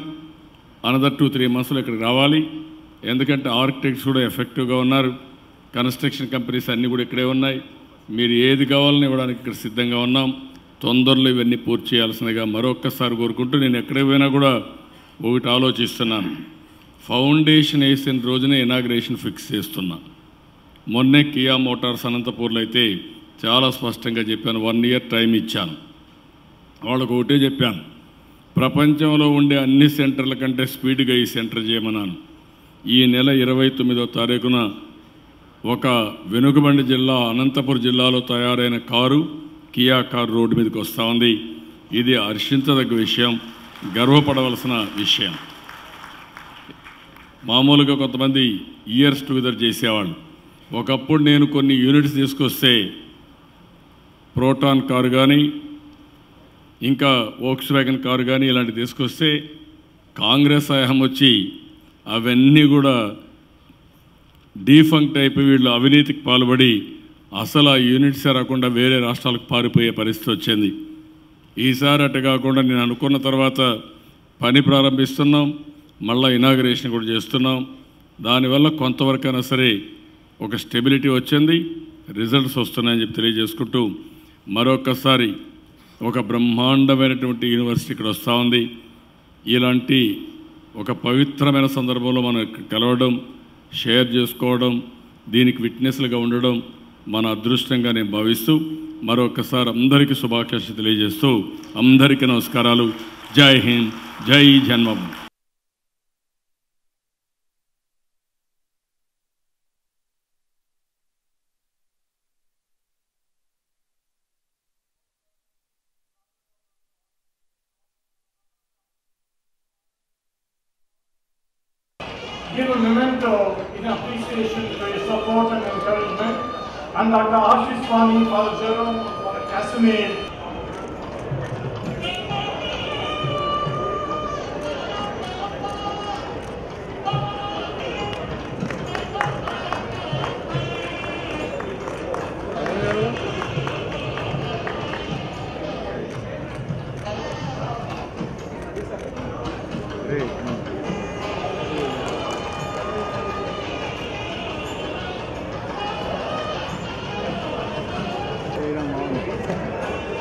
అనదర్ 2-3 monthsలో ఇక్కడికి రావాలి. ఎందుకంటే ఆర్కిటెక్ట్స్ కూడా ఎఫెక్టివ్గా ఉన్నారు, కన్స్ట్రక్షన్ కంపెనీస్ అన్నీ కూడా ఇక్కడే ఉన్నాయి. మీరు ఏది కావాలని ఇవ్వడానికి ఇక్కడ సిద్ధంగా ఉన్నాం. తొందరలో ఇవన్నీ పూర్తి చేయాల్సిందిగా మరొక్కసారి కోరుకుంటూ, నేను ఎక్కడికి పోయినా కూడా ఒకటి ఆలోచిస్తున్నాను, ఫౌండేషన్ వేసిన రోజునే ఇనాగ్రేషన్ ఫిక్స్ చేస్తున్నా. మొన్నే కియా మోటార్స్ అనంతపూర్లో అయితే చాలా స్పష్టంగా చెప్పాను, 1 year టైం ఇచ్చాను. వాళ్ళకు ఒకటే చెప్పాను, ప్రపంచంలో ఉండే అన్ని సెంటర్ల కంటే స్పీడ్గా ఈ సెంటర్ చేయమన్నాను. ఈ నెల 29వ తారీఖున ఒక వెనుకబండి జిల్లా అనంతపురం జిల్లాలో తయారైన కారు, కియా కారు రోడ్డు మీదకి వస్తూ ఉంది. ఇది హర్షించదగ్గ విషయం, గర్వపడవలసిన విషయం. మామూలుగా కొంతమంది ఇయర్స్ టుగెదర్ చేసేవాళ్ళు. ఒకప్పుడు నేను కొన్ని యూనిట్స్ తీసుకొస్తే ప్రోటాన్ కారు కానీ ఇంకా వోక్స్ వ్యాగన్ కారు కానీ ఇలాంటివి తీసుకొస్తే కాంగ్రెస్ హయాం వచ్చి అవన్నీ కూడా డీఫంక్ట్ అయిపోయి వీళ్ళు అవినీతికి పాల్పడి అసలు ఆ యూనిట్సే రాకుండా వేరే రాష్ట్రాలకు పారిపోయే పరిస్థితి వచ్చింది. ఈసారి అటు కాకుండా నేను అనుకున్న తర్వాత పని ప్రారంభిస్తున్నాం, మళ్ళీ ఇనాగరేషన్ కూడా చేస్తున్నాం. దానివల్ల కొంతవరకైనా సరే ఒక స్టెబిలిటీ వచ్చింది, రిజల్ట్స్ వస్తున్నాయని చెప్పి తెలియజేసుకుంటూ మరొకసారి ఒక బ్రహ్మాండమైనటువంటి యూనివర్సిటీ ఇక్కడ వస్తూ ఉంది. ఇలాంటి ఒక పవిత్రమైన సందర్భంలో మనం కలవడం, షేర్ చేసుకోవడం, దీనికి విట్నెస్లుగా ఉండడం మన అదృష్టంగా నేను భావిస్తూ మరొకసారి అందరికీ శుభాకాంక్షలు తెలియజేస్తూ అందరికీ నమస్కారాలు. జై హింద్, జై జన్మభూమి. give a memento in appreciation for your support and encouragement, and Dr. Ashish Swami, Father Jerome, Father Casimir.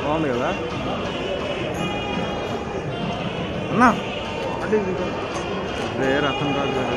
బాగుంది కదా అన్నా అంటే వేరే రకం కాదు కదా